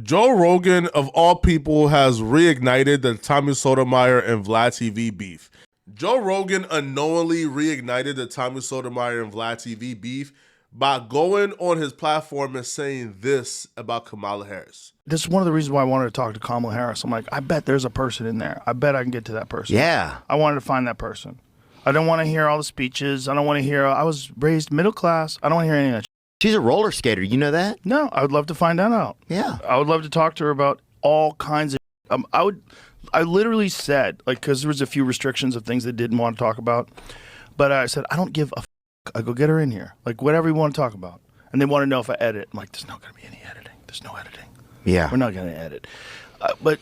Joe Rogan, of all people, has reignited the Tommy Sotomayor and VladTv beef. Joe Rogan unknowingly reignited the Tommy Sotomayor and VladTv beef by going on his platform and saying this about Kamala Harris. This is one of the reasons why I wanted to talk to Kamala Harris. I'm like, I bet there's a person in there. I bet I can get to that person. Yeah. I wanted to find that person. I don't want to hear all the speeches. I don't want to hear, I was raised middle class. I don't want to hear any of that. She's a roller skater. You know that? No, I would love to find that out. Yeah. I would love to talk to her about all kinds of, I literally said, like, because there was a few restrictions of things they didn't want to talk about. But I said, I don't give a I go, get her in here. Like, whatever you want to talk about. And they want to know if I edit. I'm like, there's not going to be any editing. There's no editing. Yeah. We're not going to edit. But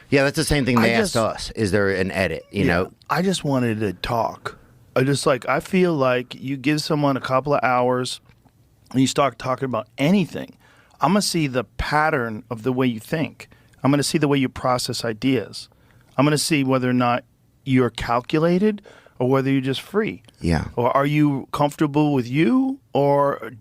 yeah, that's the same thing they asked us. Is there an edit? You know? I just wanted to talk. I feel like you give someone a couple of hours and you start talking about anything. I'm going to see the pattern of the way you think. I'm going to see the way you process ideas. I'm going to see whether or not you're calculated or whether you're just free. Yeah. Or are you comfortable with you, or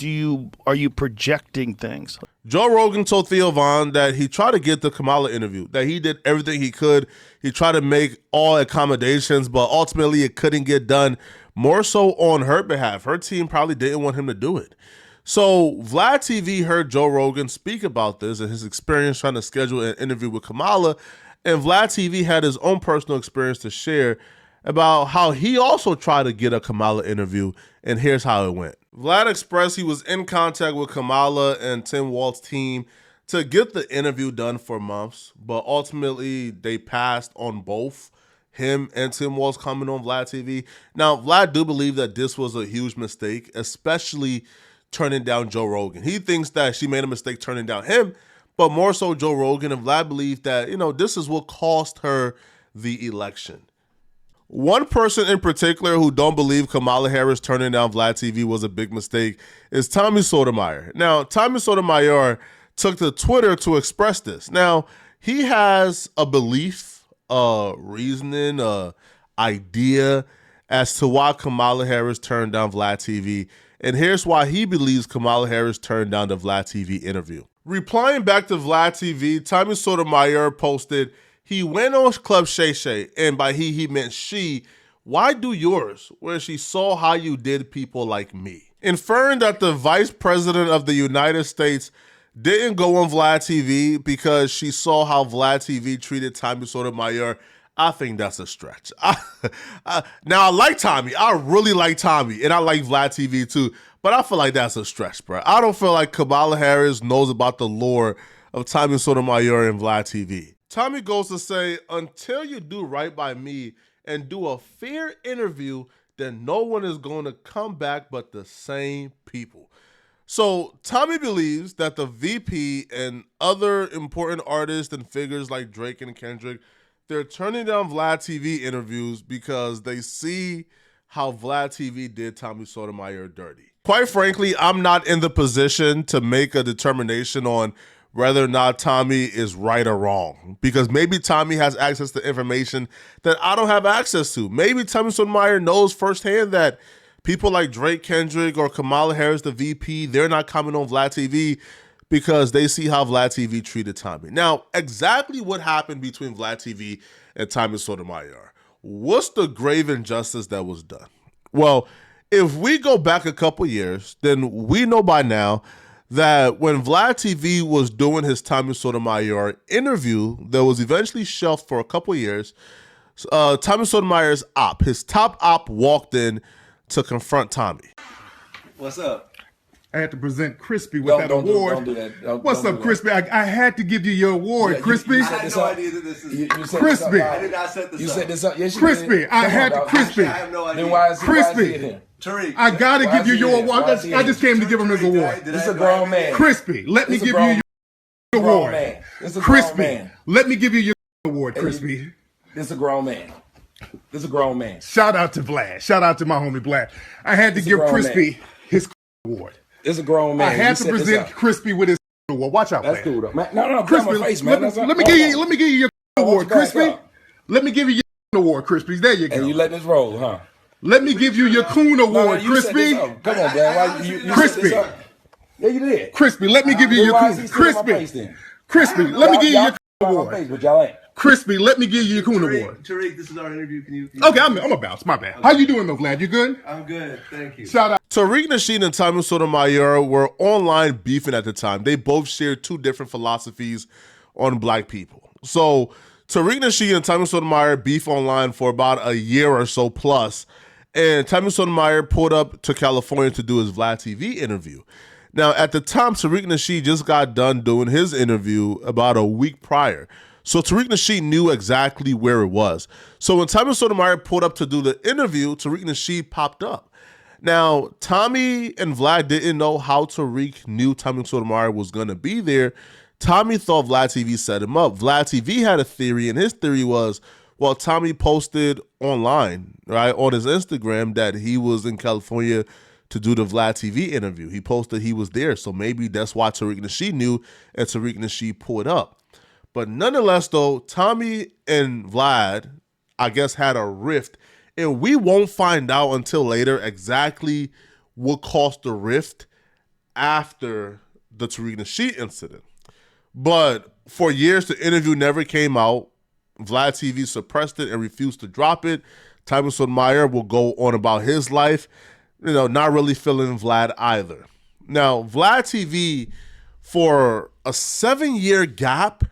are you projecting things? Joe Rogan told Theo Von that he tried to get the Kamala interview, that he did everything he could. He tried to make all accommodations, but ultimately it couldn't get done, more so on her behalf. Her team probably didn't want him to do it. So VladTv heard Joe Rogan speak about this and his experience trying to schedule an interview with Kamala, and VladTv had his own personal experience to share about how he also tried to get a Kamala interview, and here's how it went. Vlad expressed he was in contact with Kamala and Tim Walz's team to get the interview done for months, but ultimately they passed on both him and Tim Walz coming on VladTv. Now, Vlad do believe that this was a huge mistake, especially turning down Joe Rogan. He thinks that she made a mistake turning down him, but more so Joe Rogan, and Vlad believed that, this is what cost her the election. One person in particular who don't believe Kamala Harris turning down VladTv was a big mistake is Tommy Sotomayor. Now, Tommy Sotomayor took to Twitter to express this. Now, he has a belief, a reasoning, a idea as to why Kamala Harris turned down VladTv, and here's why he believes Kamala Harris turned down the VladTv interview. Replying back to VladTv, Tommy Sotomayor posted, he went on Club Shay Shay, and by he meant she, why do yours, where she saw how you did people like me. Inferring that the vice president of the United States didn't go on VladTv because she saw how VladTv treated Tommy Sotomayor, I think that's a stretch. Now, I like Tommy. I really like Tommy, and I like VladTv too, but I feel like that's a stretch, bro. I don't feel like Kamala Harris knows about the lore of Tommy Sotomayor and VladTv. Tommy goes to say, until you do right by me and do a fair interview, then no one is going to come back but the same people. So Tommy believes that the VP and other important artists and figures like Drake and Kendrick, they're turning down VladTv interviews because they see how VladTv did Tommy Sotomayor dirty. Quite frankly, I'm not in the position to make a determination on whether or not Tommy is right or wrong, because maybe Tommy has access to information that I don't have access to. Maybe Tommy Sotomayor knows firsthand that people like Drake, Kendrick, or Kamala Harris, the VP, they're not coming on VladTv because they see how VladTv treated Tommy. Now, exactly what happened between VladTv and Tommy Sotomayor? What's the grave injustice that was done? Well, if we go back a couple years, then we know by now that when VladTv was doing his Tommy Sotomayor interview that was eventually shelved for a couple years, Tommy Sotomayor's op, his top op, walked in to confront Tommy. What's up? I had to present Crispy with that award. Don't do that. What's up, Crispy? I had to give you your award, Crispy. I had no idea that this is Crispy. I did not set this up. You set this up? Yes, you Crispy. did. I had to Crispy. I have no idea. Then why is Crispy. he here? Tariq, I gotta give you your award. I just came to give him his award. This is a grown man. Crispy, let me give you your award. This is a grown Crispy, man. let me give you your award, Crispy. This is a grown man. This is a grown man. Shout out to Vlad. Shout out to my homie Vlad. I had to give Crispy his award. This is a grown man. I had to present Crispy with his award. Watch out, That's Vlad. cool though. Man, no, Crispy, my face, man. let me give you your award, Crispy. Let me give you your award, Crispy. There you go. And you letting this roll, huh? Let me give you your coon award, Crispy. Come on, man. Crispy. Yeah, you did. Crispy, let me give you your Why is he Coon. still in my face Crispy, then? Crispy, let me give you your Y'all Coon on my award. face, but y'all ain't. Crispy, let me give you your Coon award. Tariq, this is our interview. Can you Okay, I'm a bounce. My bad. How you doing though, Vlad? You good? I'm good. Thank you. Shout out. Tariq Nasheed and Tommy Sotomayor were online beefing at the time. They both shared two different philosophies on black people. So Tariq Nasheed and Tommy Sotomayor beef online for about a year or so plus, and Tommy Sotomayor pulled up to California to do his VladTv interview. Now, at the time, Tariq Nasheed just got done doing his interview about a week prior. So Tariq Nasheed knew exactly where it was. So when Tommy Sotomayor pulled up to do the interview, Tariq Nasheed popped up. Now, Tommy and Vlad didn't know how Tariq knew Tommy Sotomayor was going to be there. Tommy thought VladTv set him up. VladTv had a theory, and his theory was, well, Tommy posted online, right, on his Instagram that he was in California to do the VladTv interview. He posted he was there, so maybe that's why Tariq Nasheed knew, and Tariq Nasheed pulled up. But nonetheless, though, Tommy and Vlad, I guess, had a rift, and we won't find out until later exactly what caused the rift after the Tariq Nasheed incident. But for years, the interview never came out. VladTv suppressed it and refused to drop it. Tommy Sotomayor will go on about his life, not really feeling Vlad either. Now, VladTv, for a 7-year gap,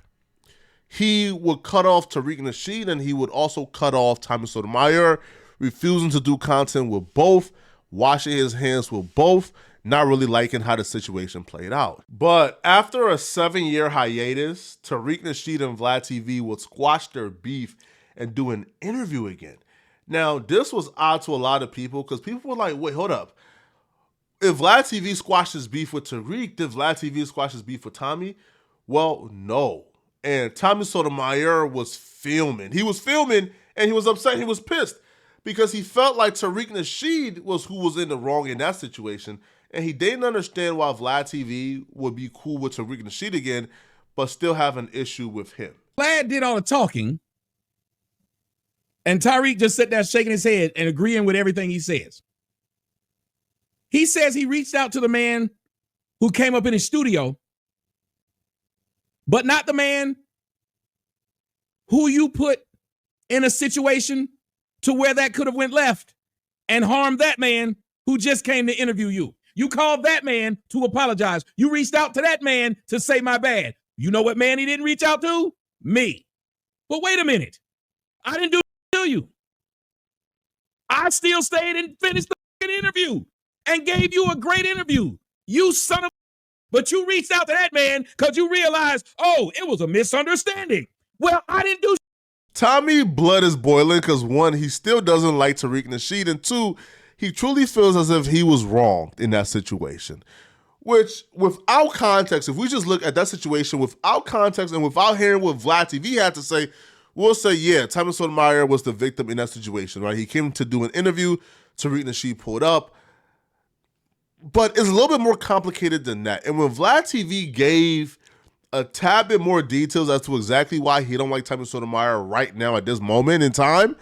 he would cut off Tariq Nasheed and he would also cut off Tommy Sotomayor, refusing to do content with both, washing his hands with both, not really liking how the situation played out. But after a 7-year hiatus, Tariq Nasheed and VladTv would squash their beef and do an interview again. Now, this was odd to a lot of people because people were like, wait, hold up. If VladTv squashed his beef with Tariq, did VladTv squash his beef with Tommy? Well, no. And Tommy Sotomayor was filming. He was filming and he was upset. He was pissed because he felt like Tariq Nasheed was who was in the wrong in that situation. And he didn't understand why VladTv would be cool with Tariq Nasheed again, but still have an issue with him. Vlad did all the talking, and Tariq just sat there shaking his head and agreeing with everything he says. He says he reached out to the man who came up in his studio, but not the man who you put in a situation to where that could have went left and harmed that man who just came to interview you. You called that man to apologize. You reached out to that man to say my bad. You know what man he didn't reach out to? Me. But wait a minute. I didn't do it to you. I still stayed and finished the interview and gave you a great interview. You son of... But you reached out to that man because you realized, oh, it was a misunderstanding. Well, I didn't do... Tommy blood is boiling because, one, he still doesn't like Tariq Nasheed, and two, he truly feels as if he was wrong in that situation. Which, without context, if we just look at that situation without context and without hearing what VladTv had to say, we'll say, yeah, Tommy Sotomayor was the victim in that situation, right? He came to do an interview, Tariq Nasheed pulled up. But it's a little bit more complicated than that. And when VladTv gave a tad bit more details as to exactly why he don't like Tommy Sotomayor right now at this moment in time,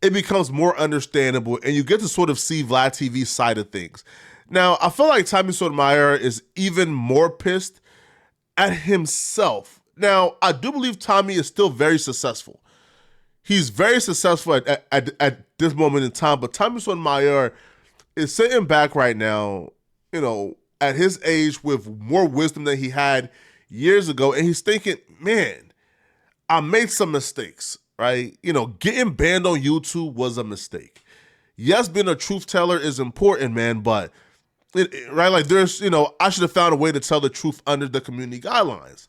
it becomes more understandable and you get to sort of see VladTv's side of things. Now, I feel like Tommy Sotomayor is even more pissed at himself. Now, I do believe Tommy is still very successful. He's very successful at this moment in time, but Tommy Sotomayor is sitting back right now, at his age with more wisdom than he had years ago, and he's thinking, man, I made some mistakes, right? Getting banned on YouTube was a mistake. Yes, being a truth teller is important, man, but right, like there's, I should have found a way to tell the truth under the community guidelines.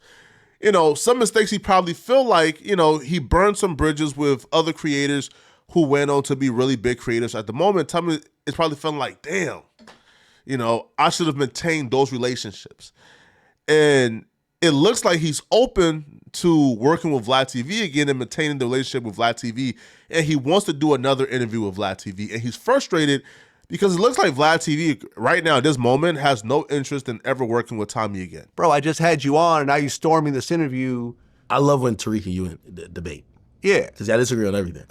Some mistakes he probably feel like, he burned some bridges with other creators who went on to be really big creators at the moment. Tommy is probably feeling like, damn, I should have maintained those relationships. And it looks like he's open to working with VladTv again and maintaining the relationship with VladTv. And he wants to do another interview with VladTv. And he's frustrated because it looks like VladTv right now at this moment has no interest in ever working with Tommy again. Bro, I just had you on and now you storming this interview. I love when Tariq and you debate. Yeah. Because I disagree on everything.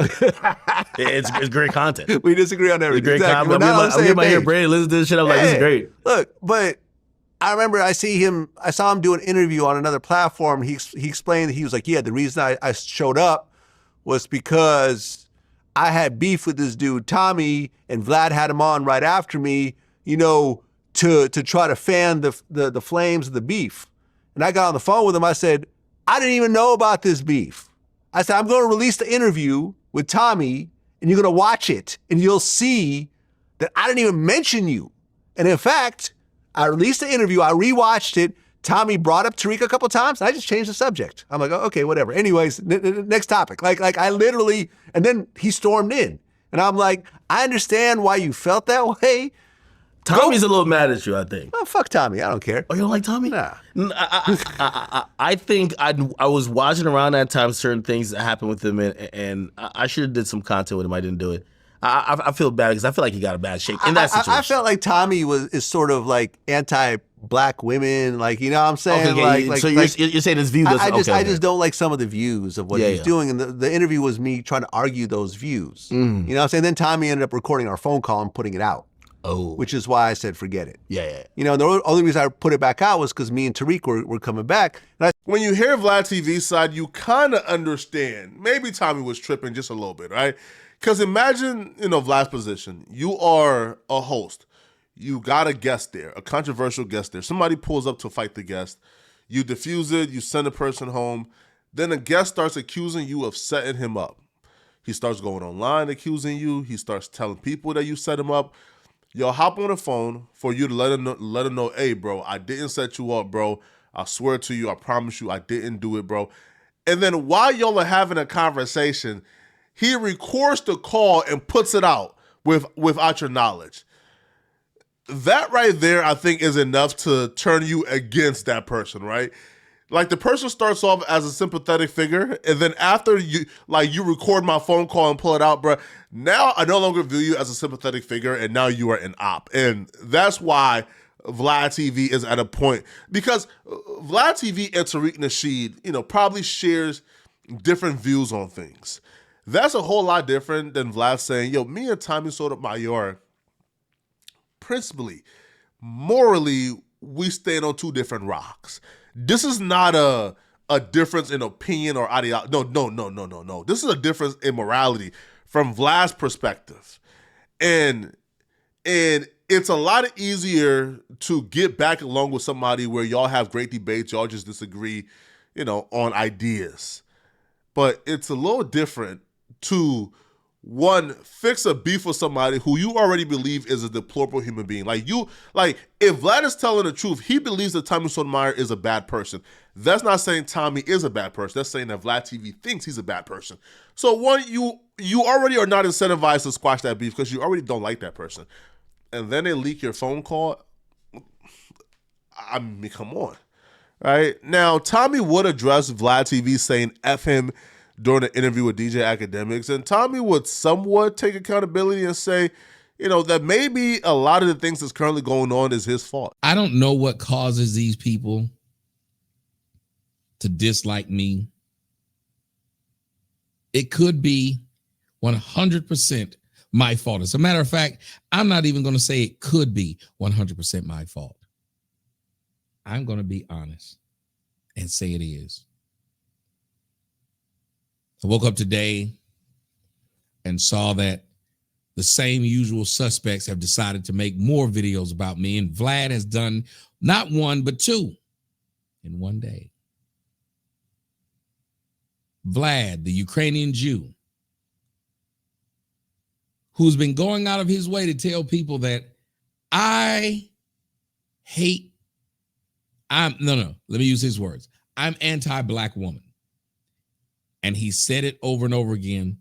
it's great content. We disagree on everything. It's great exactly. content. I'm getting my hair braided, listen to this shit. I'm like, this is great. Look, but I remember I saw him do an interview on another platform. He explained that he was like, yeah, the reason I showed up was because I had beef with this dude, Tommy, and Vlad had him on right after me, you know, to try to fan the flames of the beef. And I got on the phone with him. I said, I didn't even know about this beef. I said, I'm going to release the interview with Tommy, and you're going to watch it, and you'll see that I didn't even mention you. And in fact, I released the interview, I rewatched it. Tommy brought up Tariq a couple times, and I just changed the subject. I'm like, oh, okay, whatever. Anyways, next topic. Like I literally, and then he stormed in. And I'm like, I understand why you felt that way. Tommy's a little mad at you, I think. Oh, fuck Tommy. I don't care. Oh, you don't like Tommy? Nah. I think I was watching around that time certain things that happened with him, and I should have did some content with him. I didn't do it. I feel bad because I feel like he got a bad shake in that situation. I felt like Tommy is sort of like anti-black women, like, you know what I'm saying? Okay, so you're saying his view doesn't. I just don't like some of the views of what he's doing, and the interview was me trying to argue those views. You know what I'm saying? Then Tommy ended up recording our phone call and putting it out. Oh, which is why I said forget it. Yeah. You know, the only reason I put it back out was because me and Tariq were coming back. And when you hear VladTv's side, you kind of understand. Maybe Tommy was tripping just a little bit, right? Because imagine, you know, Vlad's position. You are a host. You got a guest there, a controversial guest there. Somebody pulls up to fight the guest. You diffuse it. You send the person home. Then a guest starts accusing you of setting him up. He starts going online accusing you. He starts telling people that you set him up. You'll hop on the phone for you to let him know, hey, bro, I didn't set you up, bro. I swear to you, I promise you, I didn't do it, bro. And then while y'all are having a conversation, he records the call and puts it out without your knowledge. That right there, I think, is enough to turn you against that person, right? Like, the person starts off as a sympathetic figure, and then after you record my phone call and pull it out, bro, now I no longer view you as a sympathetic figure, and now you are an op. And that's why VladTv is at a point, because VladTv and Tariq Nasheed, you know, probably shares different views on things. That's a whole lot different than Vlad saying, yo, me and Tommy Sotomayor, principally, morally, we stand on two different rocks. This is not a difference in opinion or ideology. No. This is a difference in morality from Vlad's perspective. And it's a lot easier to get back along with somebody where y'all have great debates, y'all just disagree, you know, on ideas. But it's a little different to, one, fix a beef with somebody who you already believe is a deplorable human being. Like, if Vlad is telling the truth, he believes that Tommy Sotomayor is a bad person. That's not saying Tommy is a bad person. That's saying that VladTv thinks he's a bad person. So one, you already are not incentivized to squash that beef because you already don't like that person. And then they leak your phone call. I mean, come on. Right? Now, Tommy would address VladTv saying F him during an interview with DJ Academics, and Tommy would somewhat take accountability and say, you know, that maybe a lot of the things that's currently going on is his fault. I don't know what causes these people to dislike me. It could be 100% my fault. As a matter of fact, I'm not even going to say it could be 100% my fault. I'm going to be honest and say it is. I woke up today and saw that the same usual suspects have decided to make more videos about me, and Vlad has done not one, but two in one day. Vlad, the Ukrainian Jew, who's been going out of his way to tell people that let me use his words. I'm anti-black woman. And he said it over and over again,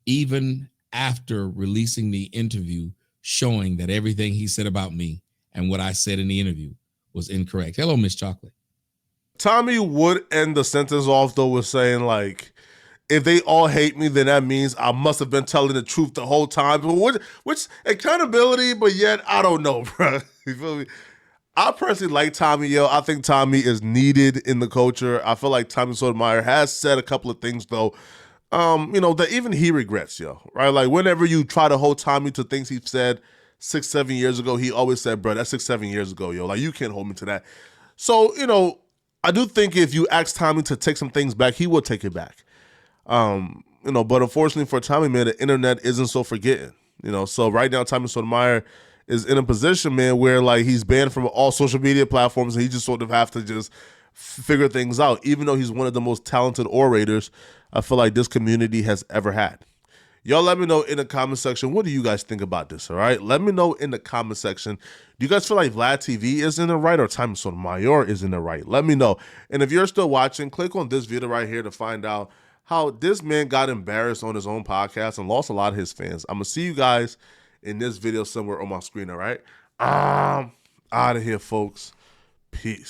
even after releasing the interview showing that everything he said about me and what I said in the interview was incorrect. Hello, Miss Chocolate. Tommy would end the sentence off, though, with saying, like, if they all hate me, then that means I must have been telling the truth the whole time. Which accountability, but yet, I don't know, bro. You feel me? I personally like Tommy, yo. I think Tommy is needed in the culture. I feel like Tommy Sotomayor has said a couple of things, though, you know, that even he regrets, yo, right? Like, whenever you try to hold Tommy to things he's said, 6, 7 years ago, he always said, bro, that's 6, 7 years ago, yo. Like, you can't hold me to that. So, you know, I do think if you ask Tommy to take some things back, he will take it back. You know, but unfortunately for Tommy, man, the internet isn't so forgetting. You know, so right now Tommy Sotomayor is in a position, man, where like he's banned from all social media platforms and he just sort of have to just figure things out. Even though he's one of the most talented orators I feel like this community has ever had. Y'all let me know in the comment section, what do you guys think about this, all right? Let me know in the comment section. Do you guys feel like VladTv is in the right or Tommy Sotomayor is in the right? Let me know. And if you're still watching, click on this video right here to find out how this man got embarrassed on his own podcast and lost a lot of his fans. I'm going to see you guys in this video somewhere on my screen, all right? Out of here, folks. Peace.